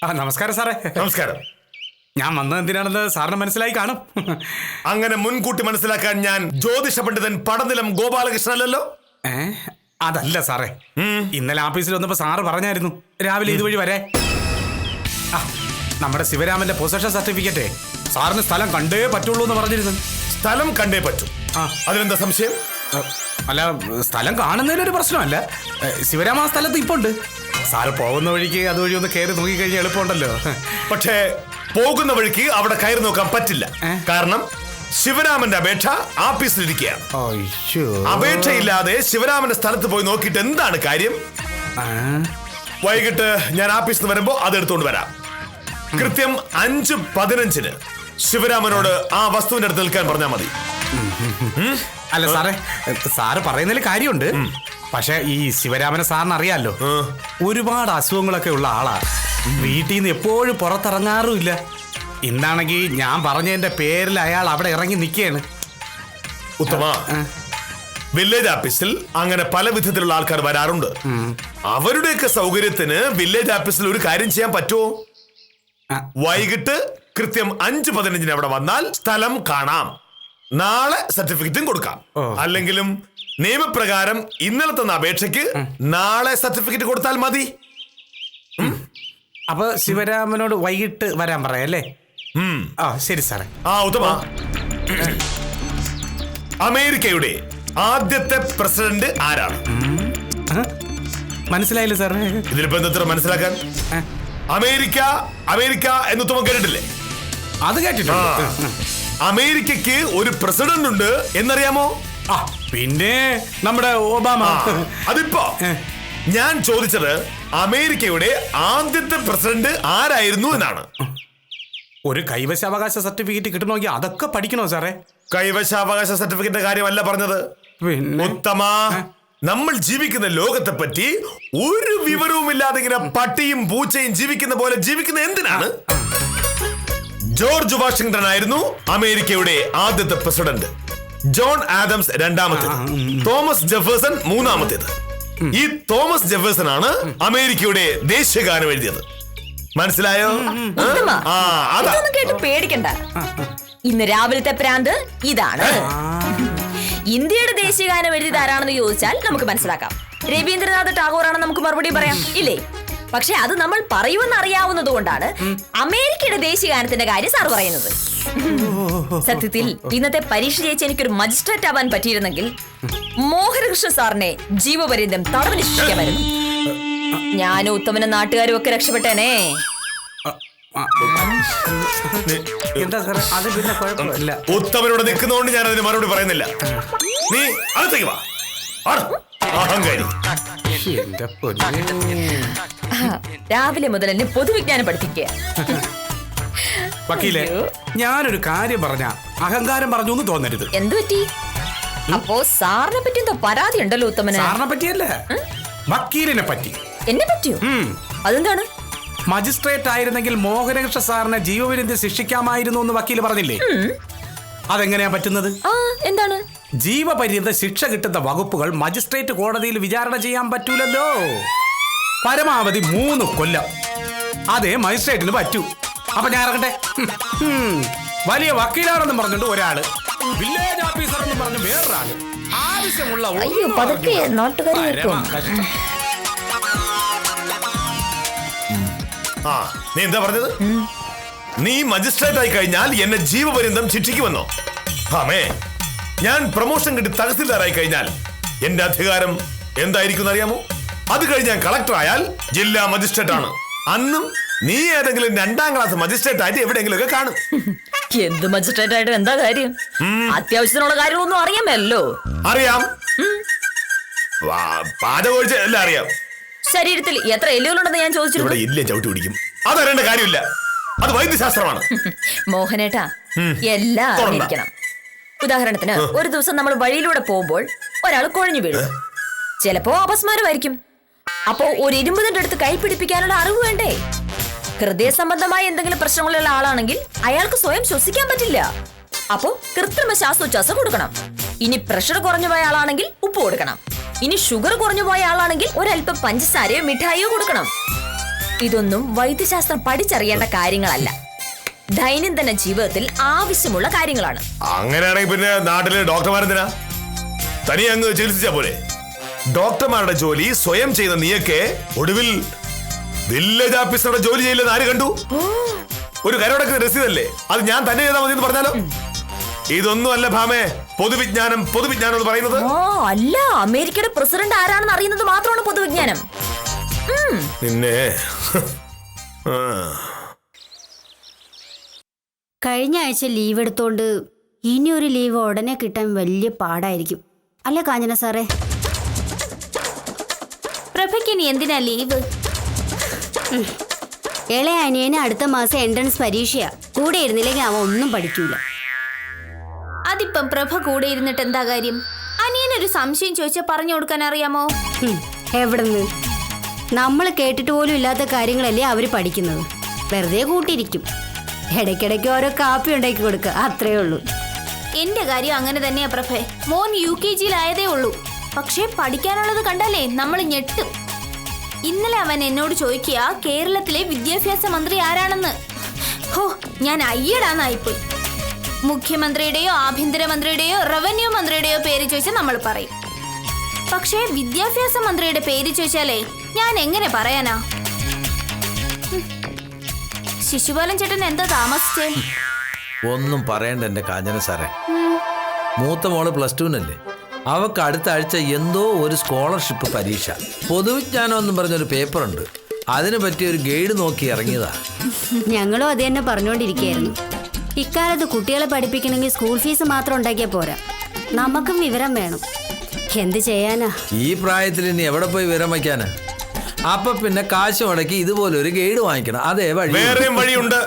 നമസ്കാരം സാറേ. നമസ്കാരം. ഞാൻ വന്നത് എന്തിനാണെന്ന് സാറിന് മനസ്സിലായി കാണും. അങ്ങനെ മുൻകൂട്ടി മനസ്സിലാക്കാൻ ഞാൻ ജ്യോതിഷ പണ്ഡിതൻ പടനിലം ഗോപാലകൃഷ്ണനല്ലോ. അതല്ല സാറേ, ഇന്നലെ ഓഫീസിൽ വന്നപ്പോ സാറ് പറഞ്ഞായിരുന്നു രാവിലെ ഇതുവഴി വരെ. നമ്മുടെ ശിവരാമന്റെ പൊസഷൻ സർട്ടിഫിക്കറ്റ് സാറിന് സ്ഥലം കണ്ടേ പറ്റുള്ളൂ എന്ന് പറഞ്ഞിരുന്നു. സ്ഥലം കണ്ടേ പറ്റൂ, അതിനെന്താ സംശയം? അല്ല, സ്ഥലം കാണുന്നതിനൊരു പ്രശ്നമല്ല. ശിവരാമ ആ സ്ഥലത്ത് ഇപ്പൊ ഉണ്ട്. സാറ് പോകുന്ന വഴിക്ക് അതുവഴി ഒന്ന് കയറി നോക്കിക്കഴിഞ്ഞാൽ എളുപ്പമുണ്ടല്ലോ. പക്ഷേ പോകുന്ന വഴിക്ക് അവിടെ കയറി നോക്കാൻ പറ്റില്ല. കാരണം ശിവരാമന്റെ അപേക്ഷ ആഫീസിലിരിക്കുകയാണ്. അപേക്ഷയില്ലാതെ ശിവരാമന്റെ സ്ഥലത്ത് പോയി നോക്കിയിട്ട് എന്താണ് കാര്യം? വൈകിട്ട് ഞാൻ ഓഫീസിൽ നിന്ന് വരുമ്പോ അത് എടുത്തുകൊണ്ട് വരാം. കൃത്യം 5:15 ശിവരാമനോട് ആ വസ്തുവിന്റെ അടുത്ത് നിൽക്കാൻ പറഞ്ഞാൽ മതി. അല്ല സാറേ, സാറ് പറയുന്നതിൽ കാര്യമുണ്ട്. പക്ഷെ ഈ ശിവരാമനെ സാറിന് അറിയാലോ, ഒരുപാട് അസുഖങ്ങളൊക്കെ ഉള്ള ആളാ. വീട്ടിൽ നിന്ന് എപ്പോഴും പുറത്തിറങ്ങാറുമില്ല. ഇന്നാണെങ്കിൽ ഞാൻ പറഞ്ഞതിന്റെ പേരിൽ അയാൾ അവിടെ ഇറങ്ങി നിൽക്കുകയാണ്. ഉത്തമ, വില്ലേജ് ഓഫീസിൽ അങ്ങനെ പല വിധത്തിലുള്ള ആൾക്കാർ വരാറുണ്ട്. അവരുടെയൊക്കെ സൗകര്യത്തിന് വില്ലേജ് ഓഫീസിൽ ഒരു കാര്യം ചെയ്യാൻ പറ്റുമോ? വൈകിട്ട് കൃത്യം 5:15 അവിടെ വന്നാൽ സ്ഥലം കാണാം. നാളെ സർട്ടിഫിക്കറ്റും കൊടുക്കാം. അല്ലെങ്കിലും നിയമപ്രകാരം ഇന്നലെ തന്ന അപേക്ഷയ്ക്ക് നാളെ സർട്ടിഫിക്കറ്റ് കൊടുത്താൽ മതി. അപ്പൊ ശിവരാമനോട് വൈകിട്ട് വരാൻ പറയാല്ലേ? ശരി സാറേ. ഉത്തമ, അമേരിക്കയുടെ ആദ്യത്തെ പ്രസിഡന്റ് ആരാണ്? മനസ്സിലായില്ല സാറേ. ഇതിലിപ്പോ എന്താ മനസ്സിലാക്കാൻ? അമേരിക്ക അമേരിക്ക എന്ന് ഉത്തമം കേട്ടിട്ടില്ലേ? അത് കേട്ടിട്ടുണ്ട്. അമേരിക്കക്ക് ഒരു പ്രസിഡന്റ് ഉണ്ട് എന്നറിയാമോ? പിന്നെ നമ്മുടെ ഒബാമ. അതിപ്പോ ഞാൻ ചോദിച്ചത് അമേരിക്കയുടെ ആദ്യത്തെ പ്രസിഡന്റ് ആരായിരുന്നു എന്നാണ്. ഒരു കൈവശാവകാശ സർട്ടിഫിക്കറ്റ് കിട്ടണമെങ്കിൽ അതൊക്കെ പഠിക്കണോ സാറേ? കൈവശാവകാശ സർട്ടിഫിക്കറ്റിന്റെ കാര്യമല്ല പറഞ്ഞത്. ഉത്തമ, നമ്മൾ ജീവിക്കുന്ന ലോകത്തെ പറ്റി ഒരു വിവരവും ഇല്ലാതെ ഇങ്ങനെ പട്ടിയും പൂച്ചയും ജീവിക്കുന്ന പോലെ ജീവിക്കുന്ന എന്തിനാണ്? ജോർജ് വാഷിംഗ്ടൺ ആയിരുന്നു അമേരിക്കയുടെ ആദ്യത്തെ പ്രസിഡന്റ്. ജോൺ ആദംസ് രണ്ടാമത്തേത്, തോമസ് ജെഫേഴ്സൺ മൂന്നാമത്തേത്. ഈ തോമസ് ജെഫേഴ്സൺ ആണ് അമേരിക്കയുടെ ദേശീയഗാനം എഴുതിയത്. മനസ്സിലായോ? അതൊന്നും കേട്ട് പേടിക്കണ്ട. ഇന്ന് രാവിലത്തെ പ്രാന്ത് ഇതാണ്. ഇന്ത്യയുടെ ദേശീയഗാനം എഴുതിയത് ആരാണെന്ന് ചോദിച്ചാൽ നമുക്ക് മനസ്സിലാക്കാം. രവീന്ദ്രനാഥ് ടാഗോർ ആണെന്ന് നമുക്ക് മറുപടി പറയാം, ഇല്ലേ? പക്ഷെ അത് നമ്മൾ പറയുമെന്ന് അറിയാവുന്നത് കൊണ്ടാണ് അമേരിക്കയുടെ ദേശീയഗാനത്തിന്റെ കാര്യം സാർ പറയുന്നത്. സത്യത്തിൽ ഇന്നത്തെ പരീക്ഷ ജയിച്ച് എനിക്കൊരു മജിസ്ട്രേറ്റ് ആവാൻ പറ്റിയിരുന്നെങ്കിൽ മോഹനകൃഷ്ണ സാറിനെ ജീവപര്യന്തം തടവിന് ശിക്ഷിക്കാമായിരുന്നു. ഞാനും ഉത്തമനും നാട്ടുകാരും ഒക്കെ രക്ഷപ്പെട്ടേനെ. ഉത്തമനോട് നിൽക്കുന്നതുകൊണ്ട് ഞാൻ അതിന് മറുപടി പറയുന്നില്ല. നീ അകത്തേക്ക് വാ. അഹങ്കാരി. രാവിലെ മുതൽ എന്നെ പൊതുവിജ്ഞാനം പഠിപ്പിക്കുക. വക്കീലെ, ഞാനൊരു കാര്യം പറഞ്ഞ അഹങ്കാരം പറഞ്ഞു എന്ന് തോന്നരുത്. എന്തു പറ്റി? അപ്പോ സാറിനെ പറ്റി എന്തോ പരാതി ഉണ്ടല്ലോ ഉത്തമന്? സാറിനെ പറ്റിയല്ല, വക്കീലിനെ പറ്റി. എന്നെ പറ്റിയോ? അതെന്താണ്? മജിസ്ട്രേറ്റ് ആയിരുന്നെങ്കിൽ മോഹനകൃഷ്ണ സാറിനെ ജീവപര്യന്തം ശിക്ഷിക്കാമായിരുന്നു എന്ന് വക്കീല് പറഞ്ഞില്ലേ? അതെങ്ങനെയാ പറ്റുന്നത്? എന്താണ്? ജീവപര്യന്തം ശിക്ഷ കിട്ടുന്ന വകുപ്പുകൾ മജിസ്ട്രേറ്റ് കോടതിയിൽ വിചാരണ ചെയ്യാൻ പറ്റൂലല്ലോ. പരമാവധി 3 കൊല്ലം. അതേ മജിസ്ട്രേറ്റിന് പറ്റൂ. അപ്പൊ ഞാൻ ഇറങ്ങട്ടെ. വലിയ വക്കീലാണെന്ന് പറഞ്ഞിട്ട് ഒരാള്, വില്ലേജ് ഓഫീസർ എന്ന് പറഞ്ഞ് വേറൊരാള്, ആവശ്യമുള്ള നീ എന്താ പറഞ്ഞത്? നീ മജിസ്ട്രേറ്റ് ആയി കഴിഞ്ഞാൽ എന്നെ ജീവപര്യന്തം ശിക്ഷിക്കുമെന്നോ? ആമേ, ഞാൻ പ്രൊമോഷൻ കിട്ടി തഹസിൽദാറായി കഴിഞ്ഞാൽ എന്റെ അധികാരം എന്തായിരിക്കും അറിയാമോ? അത് കഴിഞ്ഞ് ഞാൻ കളക്ടർ ആയാൽ ജില്ലാ മജിസ്ട്രേറ്റ് ആണ്. അന്നും നീ ഏതെങ്കിലും 2ാം ക്ലാസ് മജിസ്ട്രേറ്റ് ആയിട്ട് എവിടെയെങ്കിലും ഒക്കെ കാണും. എന്ത് മജിസ്ട്രേറ്റ് ആയിട്ട് എന്താ കാര്യം? അത്യാവശ്യത്തിനുള്ള കാര്യമൊന്നും അറിയാമല്ലോ. അറിയാം, പാചകം എല്ലാം അറിയാം. ശരീരത്തിൽ എത്ര എല്ലുകളുണ്ടെന്ന് ഞാൻ ചോദിച്ചിട്ടുണ്ട്. ഇല്ല, ചവിട്ടി പിടിക്കും. അതറിയേണ്ട കാര്യമില്ല, അത് വൈദ്യശാസ്ത്രമാണ്. മോഹനേട്ടാ, എല്ലാം അറിഞ്ഞിരിക്കണം. ഉദാഹരണത്തിന്, ഒരു ദിവസം നമ്മൾ വഴിയിലൂടെ പോകുമ്പോൾ ഒരാൾ കുഴഞ്ഞു വീഴും. ചിലപ്പോ അപസ്മാരമായിരിക്കും. അപ്പോ ഒരു ഇരുമ്പതിന്റെ അടുത്ത് കൈ പിടിപ്പിക്കാനുള്ള അറിവ് വേണ്ടേ? ഹൃദയ സംബന്ധമായ എന്തെങ്കിലും പ്രശ്നങ്ങളുള്ള ആളാണെങ്കിൽ അയാൾക്ക് സ്വയം ശ്വസിക്കാൻ പറ്റില്ല. അപ്പോ കൃത്രിമ ശ്വാസോച്ഛ്വാസം കൊടുക്കണം. ഇനി പ്രഷർ കുറഞ്ഞു പോയ ആളാണെങ്കിൽ ഉപ്പ് കൊടുക്കണം. ഇനി ഷുഗർ കുറഞ്ഞു പോയ ആളാണെങ്കിൽ ഒരല്പം പഞ്ചസാരയോ മിഠായിയോ കൊടുക്കണം. ഇതൊന്നും വൈദ്യശാസ്ത്രം പഠിച്ചറിയേണ്ട കാര്യങ്ങളല്ല, ദൈനംദിന ജീവിതത്തിൽ ആവശ്യമുള്ള കാര്യങ്ങളാണ്. അങ്ങനെയാണെങ്കിൽ പിന്നെ നാട്ടിലെ ഡോക്ടർമാരെന്തിനാ? തനി അങ്ങ് ചികിത്സിച്ചാ പോലെ. ഡോക്ടർമാരുടെ ജോലി സ്വയം ചെയ്യുന്ന നീയൊക്കെ ഒടുവിൽ വില്ലേജ് ഓഫീസറുടെ ജോലി ചെയ്യില്ലെന്ന് ആര് കണ്ടു? ഒരു കരോടൊക്കെ രസീതല്ലേ, അത് ഞാൻ തന്നെ ചെയ്താൽ മതി എന്ന് പറഞ്ഞാലോ? ഇതൊന്നും അല്ല ഭാമേ പൊതുവിജ്ഞാനം എന്ന് പറയുന്നത്. അല്ല, അമേരിക്കയുടെ പ്രസിഡന്റ് ആരാണെന്ന് അറിയുന്നത് മാത്രമാണ് പൊതുവിജ്ഞാനം. നിന്നെ കഴിഞ്ഞ ആഴ്ച ലീവ് എടുത്തോണ്ട് ഇനി ഒരു ലീവ് ഉടനെ കിട്ടാൻ വലിയ പാടായിരിക്കും അല്ലേ കാഞ്ചന സാറേ? പ്രഭയ്ക്ക് ഇനി എന്തിനാ ലീവ്? ഇളയ അനിയന് അടുത്ത മാസം എൻട്രൻസ് പരീക്ഷയാ. കൂടെ ഇരുന്നില്ലെങ്കിൽ അവൻ ഒന്നും പഠിക്കൂല. അതിപ്പം പ്രഭ കൂടെ ഇരുന്നിട്ട് എന്താ കാര്യം? അനിയനൊരു സംശയം ചോദിച്ചാൽ പറഞ്ഞു കൊടുക്കാൻ അറിയാമോ? എവിടുന്ന്? നമ്മൾ കേട്ടിട്ട് പോലും ഇല്ലാത്ത കാര്യങ്ങളല്ലേ അവര് പഠിക്കുന്നത്. വെറുതെ കൂട്ടിയിരിക്കും. ഇടയ്ക്കിടയ്ക്ക് ഓരോ കാപ്പി ഉണ്ടാക്കി കൊടുക്കുക, അത്രേ ഉള്ളൂ. എന്റെ കാര്യം അങ്ങനെ തന്നെയാ പ്രഭേ. മോൻ UKG-യിലായതേ ഉള്ളൂ, പക്ഷേ പഠിക്കാനുള്ളത് കണ്ടല്ലേ നമ്മൾ ഞെട്ടും. ഇന്നലെ അവൻ എന്നോട് ചോദിക്കുക കേരളത്തിലെ വിദ്യാഭ്യാസ മന്ത്രി ആരാണെന്ന്. ഹോ, ഞാൻ അയ്യടാന്നായിപ്പോയി. മുഖ്യമന്ത്രിയുടെയോ ആഭ്യന്തരമന്ത്രിയുടെയോ റവന്യൂ മന്ത്രിയുടെയോ പേര് ചോദിച്ചാൽ നമ്മൾ പറയും. പക്ഷേ വിദ്യാഭ്യാസ മന്ത്രിയുടെ പേര് ചോദിച്ചാലേ ഞാൻ എങ്ങനെ പറയാനാ? ശിശുപാലൻ ചേട്ടൻ എന്താ താമസിച്ചേ? ഒന്നും പറയണ്ട എന്റെ കാഞ്ചന സാറേ. മൂത്ത മോള് +2-നല്ലേ. അവക്ക് അടുത്ത ആഴ്ച എന്തോ ഒരു സ്കോളർഷിപ്പ് പരീക്ഷ. പൊതുവിജ്ഞാനം എന്നും പറഞ്ഞൊരു പേപ്പറുണ്ട്, അതിന് പറ്റിയ ഒരു ഗൈഡ് നോക്കി ഇറങ്ങിയതാ. ഞങ്ങളും അത് തന്നെ പറഞ്ഞുകൊണ്ടിരിക്കുകയായിരുന്നു. ഇക്കാലത്ത് കുട്ടികളെ പഠിപ്പിക്കണമെങ്കിൽ സ്കൂൾ ഫീസ് മാത്രം ഉണ്ടാക്കിയാൽ പോരാ, നമുക്കും വിവരം വേണം. എന്ത് ചെയ്യാനാ? ഈ പ്രായത്തിൽ ഇനി എവിടെ പോയി വിവരം വയ്ക്കാനാ? അപ്പൊ പിന്നെ കാശ് മുടക്കി ഇതുപോലെ ഒരു ഗൈഡ് വാങ്ങിക്കണം. അതേ വഴി. വേറെയും വഴിയുണ്ട്.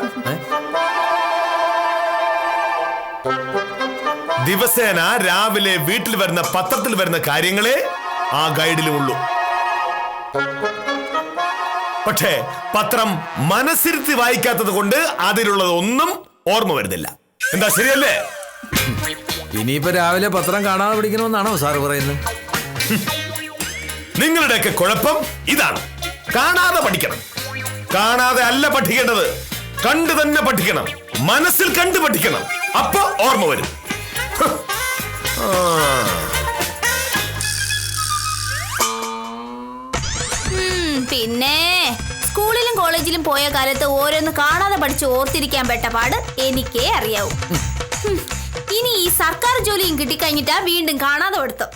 ദിവസേന രാവിലെ വീട്ടിൽ വരുന്ന പത്രത്തിൽ വരുന്ന കാര്യങ്ങളെ ആ ഗൈഡിലും ഉള്ളൂ. പക്ഷേ പത്രം മനസ്സിരുത്തി വായിക്കാത്തത് കൊണ്ട് അതിലുള്ളതൊന്നും ഓർമ്മ വരുന്നില്ല. എന്താ, ശരിയല്ലേ? ഇനിയിപ്പോ രാവിലെ പത്രം കാണാതെ പഠിക്കണമെന്നാണോ സാറ് പറയുന്നത്? നിങ്ങളുടെയൊക്കെ കുഴപ്പം ഇതാണ്. കാണാതെ പഠിക്കണം. കാണാതെ അല്ല പഠിക്കേണ്ടത്, കണ്ടു തന്നെ പഠിക്കണം. മനസ്സിൽ കണ്ടു പഠിക്കണം. അപ്പൊ ഓർമ്മ വരും. പിന്നെ സ്കൂളിലും കോളേജിലും പോയ കാലത്ത് ഓരോന്ന് കാണാതെ പഠിച്ച് ഓർത്തിരിക്കാൻ പെട്ട പാട് എനിക്കേ അറിയാവൂ. ഇനി ഈ സർക്കാർ ജോലിയും കിട്ടിക്കഴിഞ്ഞിട്ടാ വീണ്ടും കാണാതെ പഠിത്തം.